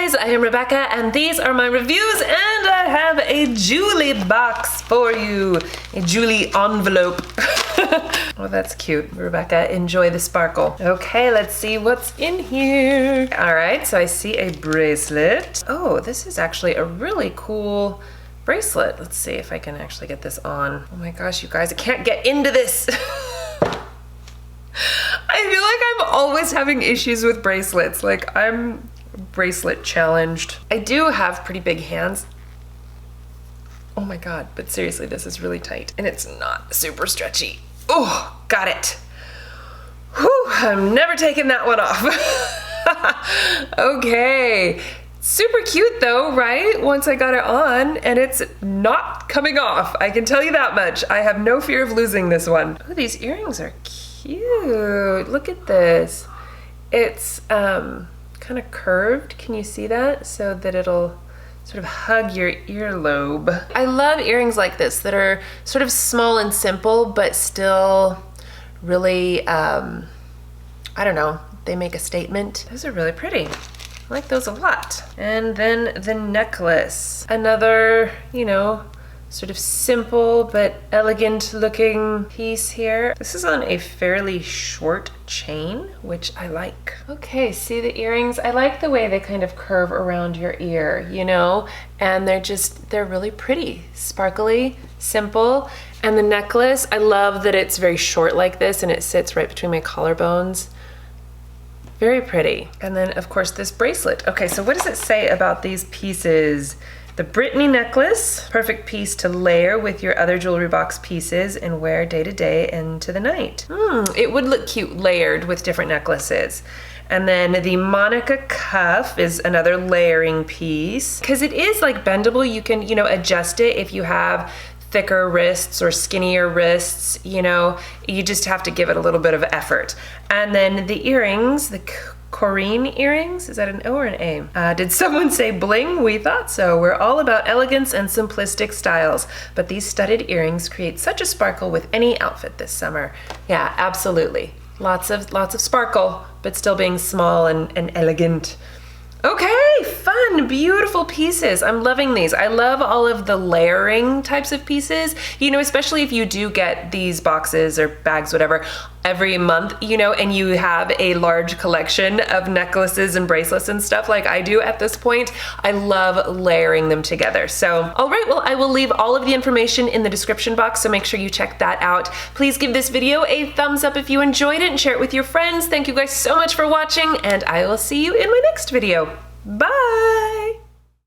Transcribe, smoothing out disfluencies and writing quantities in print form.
guys, I am Rebecca and these are my reviews, and I have a JEWLYBOX for you. A Jewelry envelope. Oh, that's cute. Rebecca, enjoy the sparkle. Okay, let's see what's in here. All right, so I see a bracelet. Oh, this is actually a really cool bracelet. Let's see if I can actually get this on. Oh my gosh, you guys, I can't get into this. I feel like I'm always having issues with bracelets. Like, I'm bracelet challenged. I do have pretty big hands. Oh my god, but seriously, this is really tight and it's not super stretchy. Oh, got it. Whew, I'm never taking that one off. Okay. Super cute though, right? Once I got it on, and it's not coming off. I can tell you that much. I have no fear of losing this one. Oh, these earrings are cute. Look at this. It's kind of curved. Can you see that? So that it'll sort of hug your earlobe. I love earrings like this that are sort of small and simple, but still really, I don't know, they make a statement. Those are really pretty. I like those a lot. And then the necklace. Another, you know, sort of simple but elegant looking piece here. This is on a fairly short chain, which I like. Okay, see the earrings? I like the way they kind of curve around your ear, you know? And they're really pretty, sparkly, simple. And the necklace, I love that it's very short like this and it sits right between my collarbones. Very pretty. And then of course this bracelet. Okay, so what does it say about these pieces? The Brittany necklace, perfect piece to layer with your other JEWLYBOX pieces and wear day to day into the night. It would look cute layered with different necklaces. And then the Monica cuff is another layering piece. Because it is like bendable, you can, you know, adjust it if you have thicker wrists or skinnier wrists, you know, you just have to give it a little bit of effort. And then the earrings, the Corrine earrings, is that an O or an A? Did someone say bling? We thought so. We're all about elegance and simplistic styles, but these studded earrings create such a sparkle with any outfit this summer. Yeah, absolutely. Lots of sparkle, but still being small and elegant. Okay, fun, beautiful pieces. I'm loving these. I love all of the layering types of pieces, you know, especially if you do get these boxes or bags, whatever, every month, you know, and you have a large collection of necklaces and bracelets and stuff like I do at this point. I love layering them together. So, all right, well, I will leave all of the information in the description box, so make sure you check that out. Please give this video a thumbs up if you enjoyed it and share it with your friends. Thank you guys so much for watching, and I will see you in my next video. Bye!